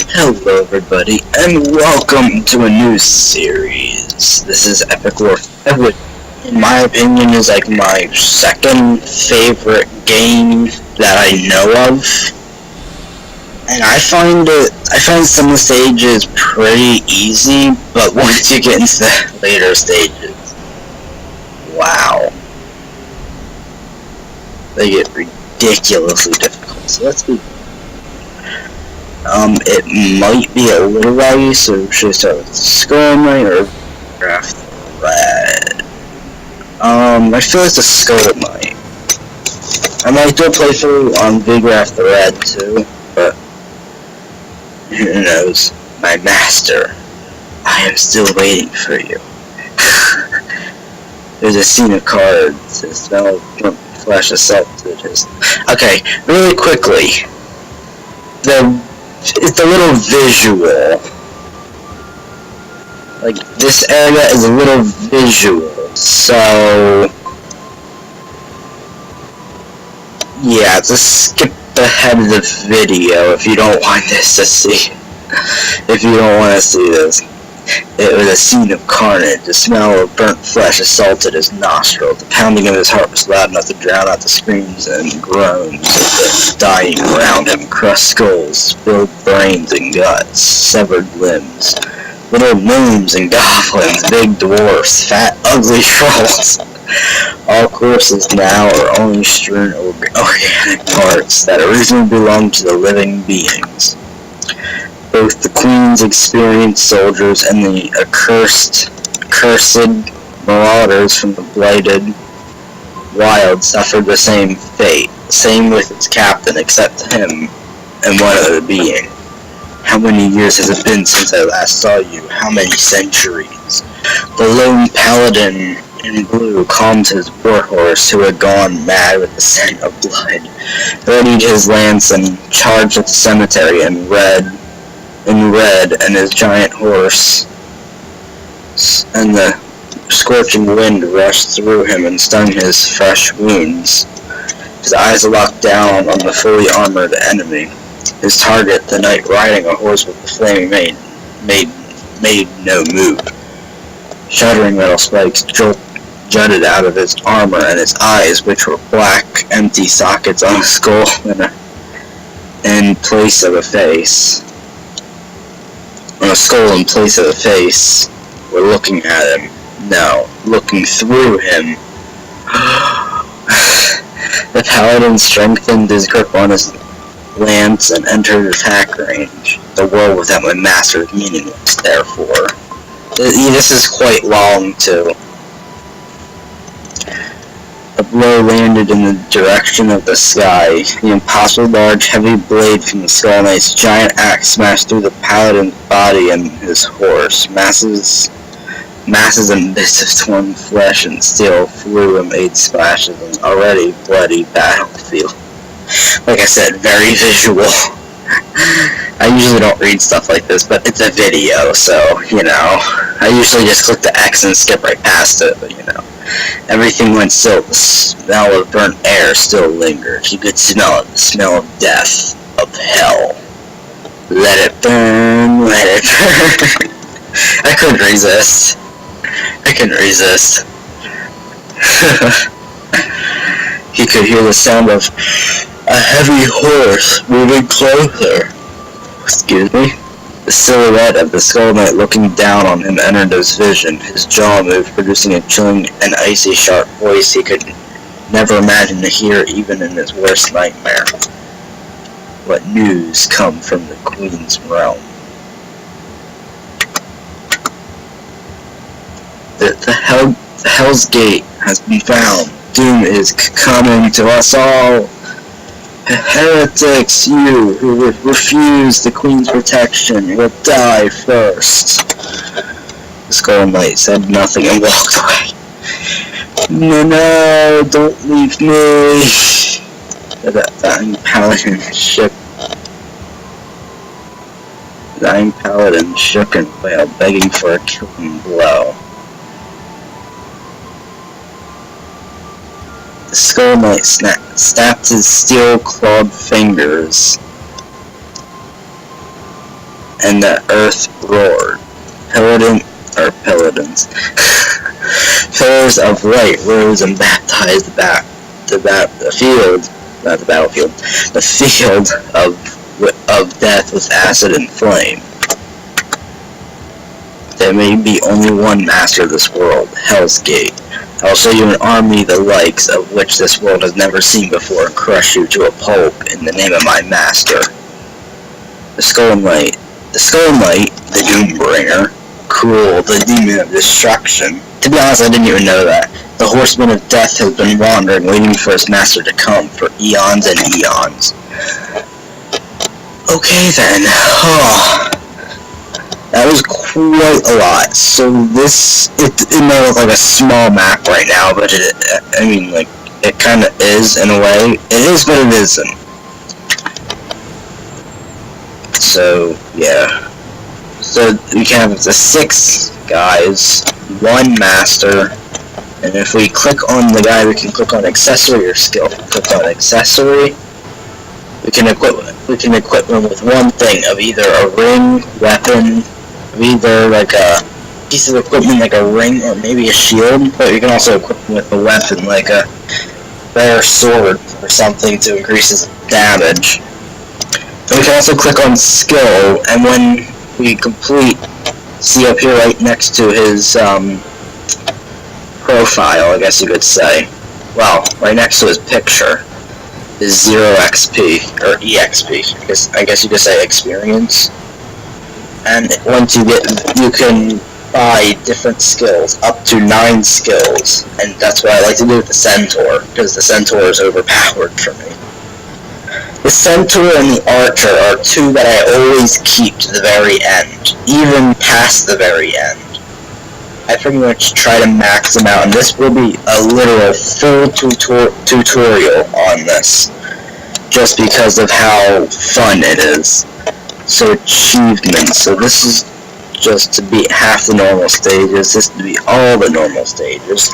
Hello everybody, and welcome to a new series. This is Epic War 5, which in my opinion is like my second favorite game that I know of. And I find some of the stages pretty easy, but once you get into the later stages, wow. They get ridiculously difficult. So let's be it might be a little laggy, so should I start with Skull Knight or Graph Red? I feel like the Skull Knight. I might do a playthrough on Viggrath the Red too, but who knows? My master, I am still waiting for you. There's a scene of cards. It smells flash assaulted his. Okay, really quickly. It's a little visual. Like, this area is a little visual, so yeah, just skip ahead of the video if you don't want this to see. If you don't want to see this. It was a scene of carnage. The smell of burnt flesh assaulted his nostrils. The pounding of his heart was loud enough to drown out the screams and groans of the dying around him. Crushed skulls, spilled brains and guts, severed limbs, little gnomes and goblins, big dwarfs, fat, ugly trolls. All corpses now are only strewn organic parts that originally belonged to the living beings. Both the Queen's experienced soldiers and the accursed marauders from the blighted wild suffered the same fate. Same with its captain, except him and one other being. How many years has it been since I last saw you? How many centuries? The lone paladin in blue calmed his warhorse, who had gone mad with the scent of blood, readied his lance and charged at the cemetery in red, and his giant horse, and the scorching wind rushed through him and stung his fresh wounds. His eyes locked down on the fully armored enemy. His target, the knight riding a horse with the flaming mane, made no move. Shuddering metal spikes jutted out of his armor, and his eyes, which were black, empty sockets on a skull in place of a face. On a skull in place of a face, were looking at him. No, looking through him. The paladin strengthened his grip on his lance and entered attack range. The world without my master is meaningless, therefore. This is quite long, too. A blow landed in the direction of the sky. The impossible large, heavy blade from the Skull Knight's giant axe smashed through the paladin's body and his horse. Masses and bits of torn flesh and steel flew and made splashes in an already bloody battlefield. Like I said, very visual. I usually don't read stuff like this, but it's a video, so, you know. I usually just click the X and skip right past it, but, you know. Everything went still. The smell of burnt air still lingered. You could smell it, the smell of death, of hell. Let it burn, let it burn. I couldn't resist. He could hear the sound of a heavy horse moving closer. Excuse me? The silhouette of the Skull Knight looking down on him entered his vision. His jaw moved, producing a chilling and icy sharp voice he could never imagine to hear even in his worst nightmare. What news come from the Queen's realm? The Hell's Gate has been found. Doom is coming to us all. Heretics, you who refuse the Queen's protection will die first. The Skull Knight said nothing and walked away. No, don't leave me. The dying paladin shook and wailed, begging for a killing blow. The Skull Knight snapped his steel-clawed fingers and the earth roared. Paladins. Pillars of light rose and baptized the field, not the battlefield, the field of death with acid and flame. There may be only one master of this world, Hell's Gate. I will show you an army the likes of which this world has never seen before and crush you to a pulp in the name of my master. The Skull and Light, the Doombringer. Cool, the demon of destruction. To be honest, I didn't even know that. The horseman of death has been wandering, waiting for his master to come for eons and eons. Okay then. That was quite a lot. So this, it may look like a small map right now, but it kind of is in a way. It is, but it isn't. So, yeah. So we can have the 6 guys, 1 master, and if we click on the guy, we can click on accessory or skill. Click on accessory. We can equip them with one thing of either a ring, weapon, of either like a piece of equipment like a ring or maybe a shield, but you can also equip them with a weapon like a rare sword or something to increase his damage. And we can also click on skill, and when we complete, see up here right next to his profile, I guess you could say, well, right next to his picture, is 0 XP, or EXP, I guess you could say experience. And once you can buy different skills, up to 9 skills, and that's what I like to do with the Centaur, because the Centaur is overpowered for me. The Centaur and the Archer are 2 that I always keep to the very end, even past the very end. I pretty much try to max them out, and this will be a literal full tutorial on this, just because of how fun it is. So achievements, so this is just to beat half the normal stages, this is to be all the normal stages,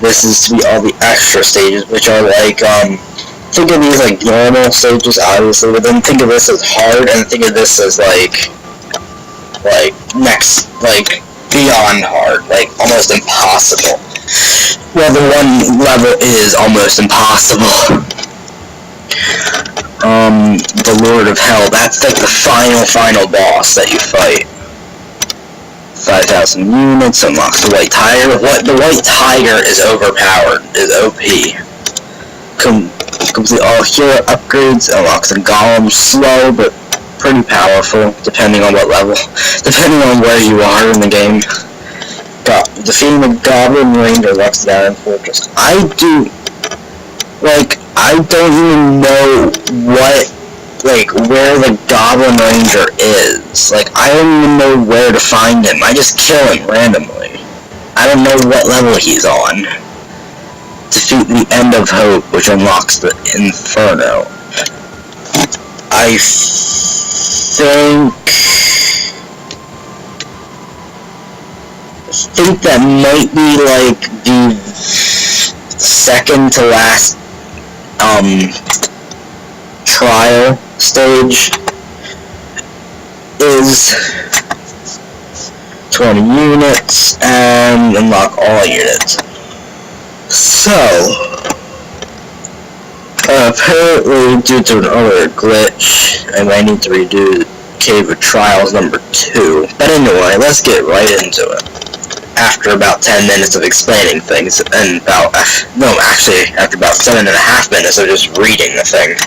this is to be all the extra stages, which are like, think of these like normal stages, obviously, but then think of this as hard, and think of this as like beyond hard, like almost impossible. Well, the one level is almost impossible. The Lord of Hell, that's like the final boss that you fight. 5,000 units, unlocks the White Tiger. The White Tiger is overpowered, is OP. Complete all hero upgrades, unlocks the Golem, slow but pretty powerful, depending on what level, depending on where you are in the game. Defeating the Goblin Ranger unlocks the Iron Fortress. I don't even know where the Goblin Ranger is. Like, I don't even know where to find him. I just kill him randomly. I don't know what level he's on. Defeat the End of Hope, which unlocks the Inferno. I think that might be like the second to last trial stage. Is 20 units and unlock all units. So, apparently due to another glitch, I might need to redo Cave of Trials number 2. But anyway, let's get right into it. After about 10 minutes of explaining things, and after about 7.5 minutes of just reading the thing.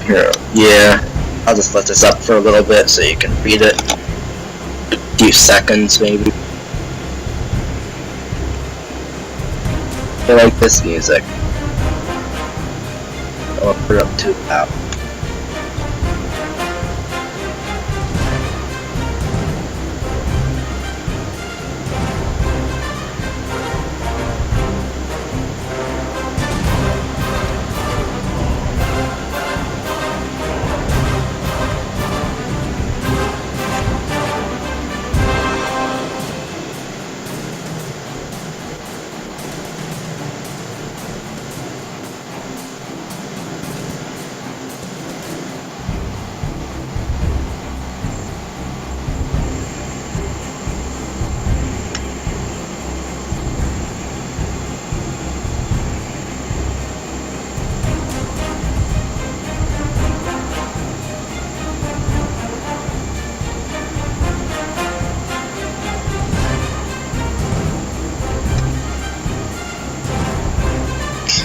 Here, yeah, I'll just let this up for a little bit so you can read it. A few seconds, maybe. I like this music. I'll put it up too loud.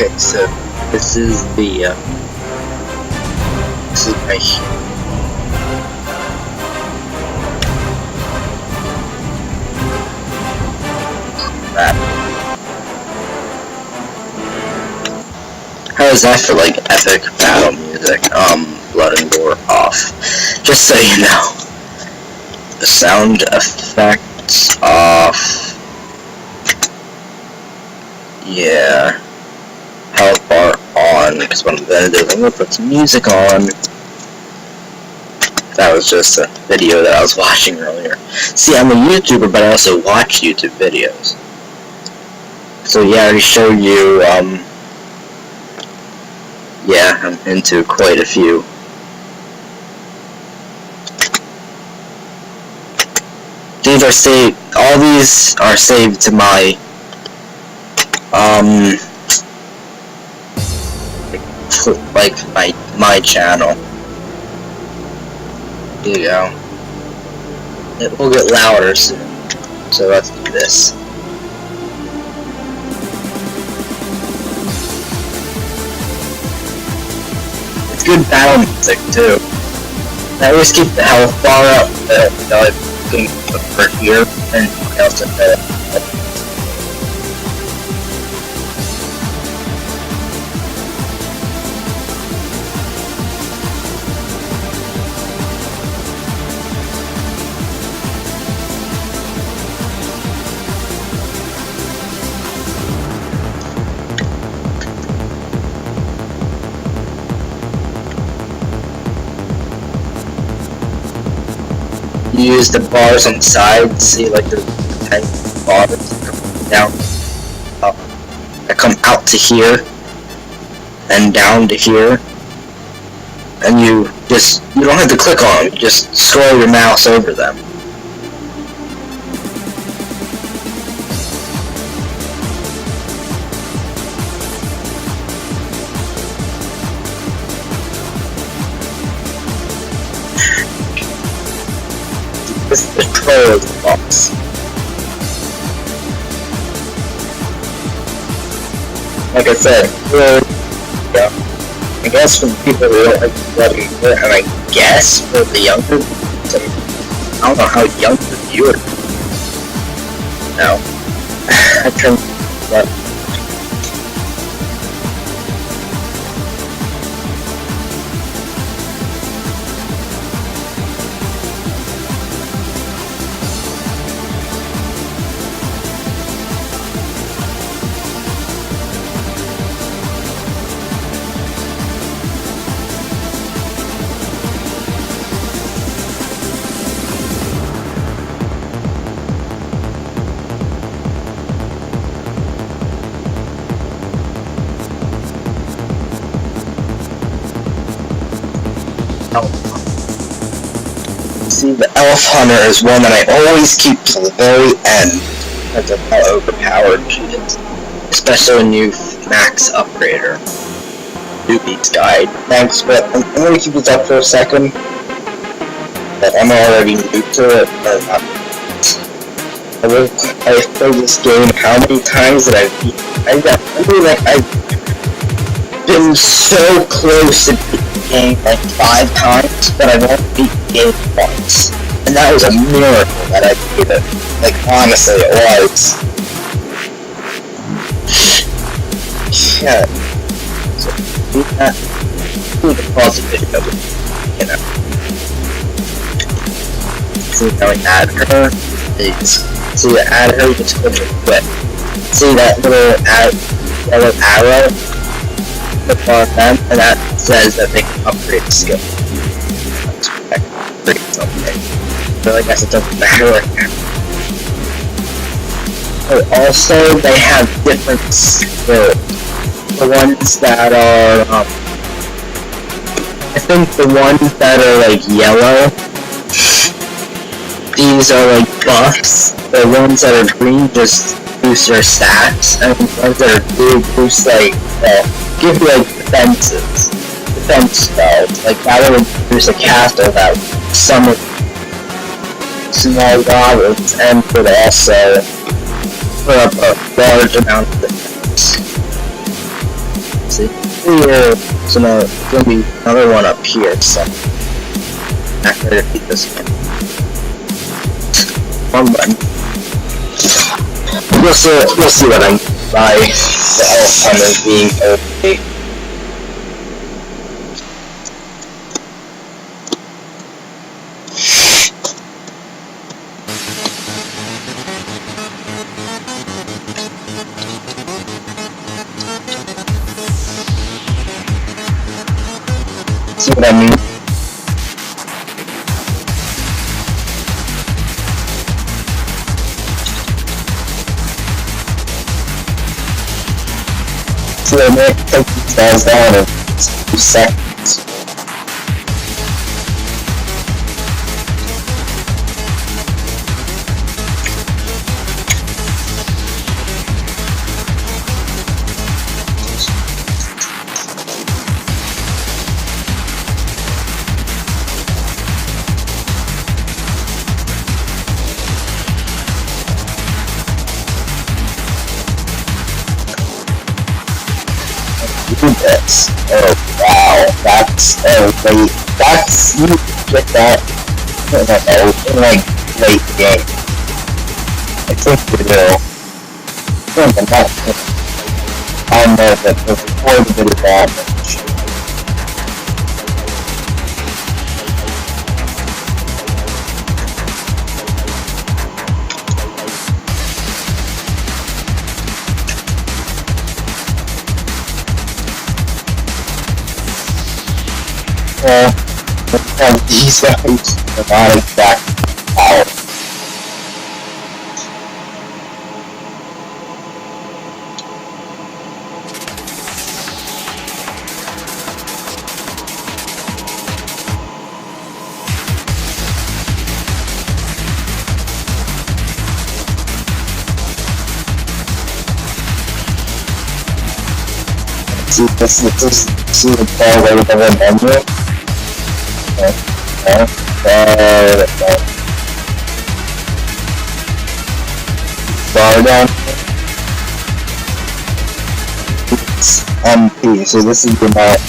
Okay, so this is the this is my that. How is that for like epic battle music? Blood and Gore off. Just so you know. The sound effects off. Yeah. Health bar on, because what I'm gonna do is I'm gonna put some music on. That was just a video that I was watching earlier. See, I'm a YouTuber, but I also watch YouTube videos. So yeah, I already showed you, yeah, I'm into quite a few. These are saved, all these are saved to my, like my channel. Here you go. It will get louder soon. So let's do this. It's good battle music too. I always keep the health bar up, I can put for here and else at the use the bars on the side, see like the 10 bars down, up, that come out to here, and down to here, and you don't have to click on them, you just scroll your mouse over them. This is the control of the box. Like I said, yeah, I guess for the people who don't like Blood and Gore, and I guess for the younger, I don't know how young the viewer. No, I turned that. See, the Elf Hunter is one that I always keep to the very end because of how overpowered she is. Especially when you max upgrader. Newbie's Guide. Thanks, but I'm going to keep this up for a second. But I'm already new to it. I've played this game how many times that I've been so close to beating the game like 5 times, but I've only beat the game once. And that was a miracle that I beat it. Like, honestly, it was. Yeah. So, do that. Do the pause the video, you know. See how we add her? See you add her, you just click it quick. See that little yellow arrow? Click on them, and that says that they can upgrade the skill. Upgrade something. So I guess it doesn't matter right now. But also, they have different skills. The ones that are, I think the ones that are like yellow, these are like buffs. The ones that are green just boost your stats, and the ones that are blue boost like, give you like defense spells. Like that would boost a castle that summon small goblins and would also put up a large amount of defense. see here, so now there's gonna be another one up here, so I'm not gonna repeat this again. One button. You'll see what I mean by the elf hunter being okay. See what I mean? So they may take these guys down in 2 seconds. This. Oh wow, that's wait, that's you get that in like late game. I think we will. I don't know that there's quite a bit of damage. These guys are not exactly powerful. See the ball right above the menu? Bar down. It's MP, so this is the amount of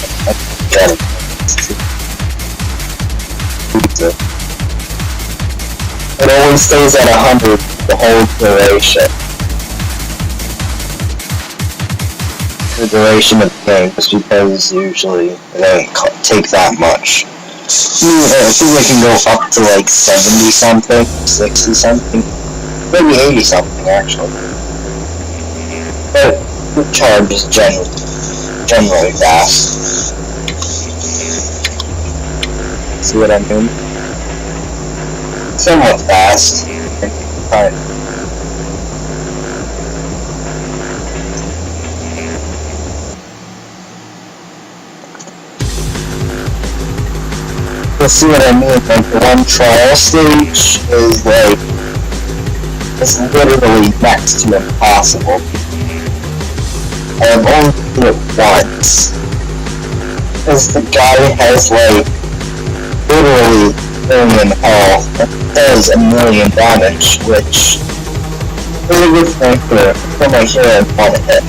it always stays at 100 the whole duration. The duration of the game, just because usually it doesn't take that much. I think we can go up to like 70 something, 60 something, maybe 80 something actually. But the charge is generally fast. See what I mean? Somewhat fast. You'll see what I mean, like the one trial stage is like, it's literally next to impossible. I've only done it once. Because the guy has like, literally million health, and does 1,000,000 damage, which is a good thing for my hero in one hit.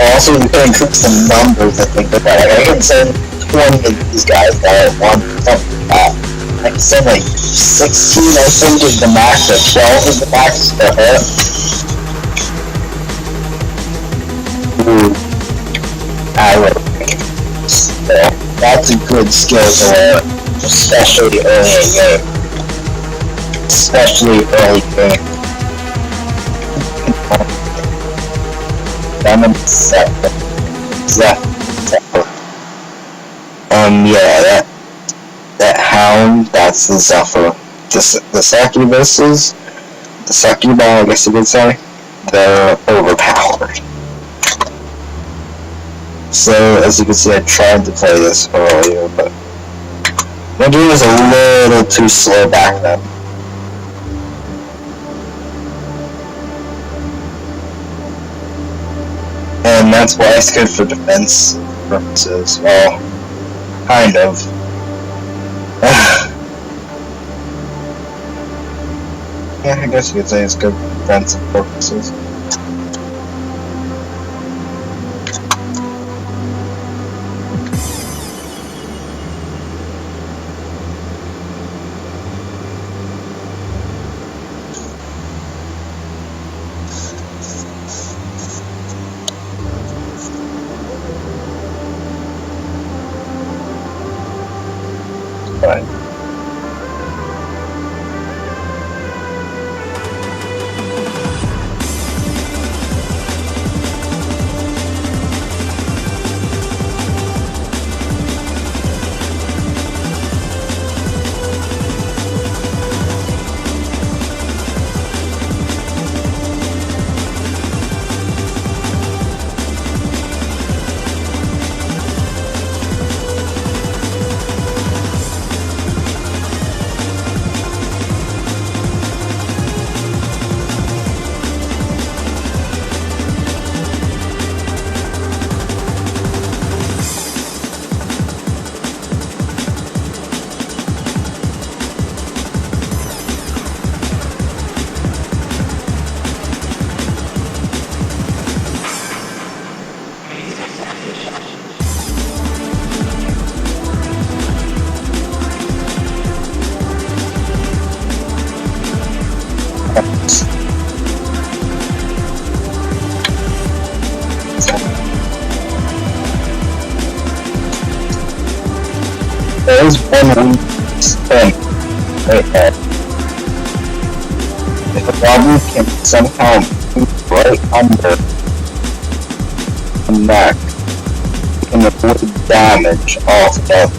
Also, you can increase the numbers that they get that. I can send 20 of these guys that at one something like that. I can send like 16, I think is the max, or 12 is the max to hit. Ooh. So, that's a good skill to learn, especially early in game. Especially early game. Yeah, that hound, that's the Zephyr. The succubuses, the succubi, I guess you could say, they're overpowered. So, as you can see, I tried to play this earlier, but my game was a little too slow back then. And that's why it's good for defense purposes. Well, kind of. Yeah, I guess you could say it's good for defensive purposes. Fine. There is one thing right there. If a goblin can somehow move right under the neck, you can avoid damage altogether.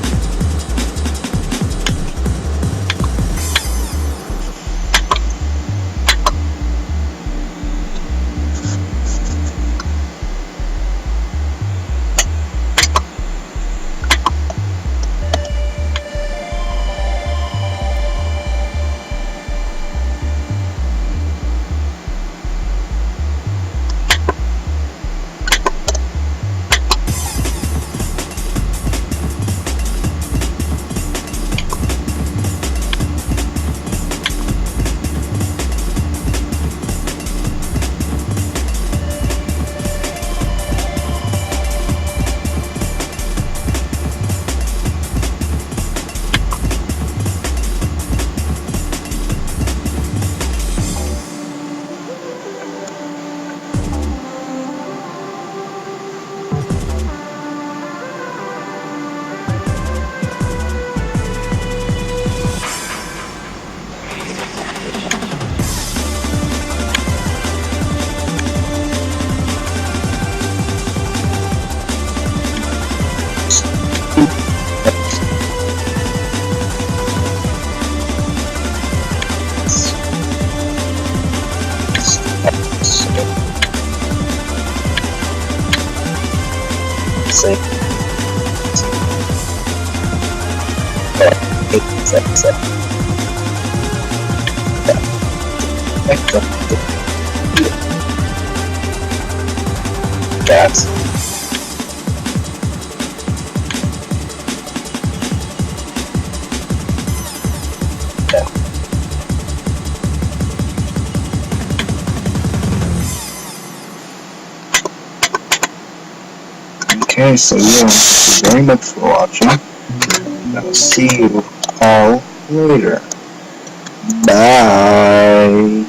Say, That's okay, so yeah, thank you very much for watching. I'll see you all later. Bye.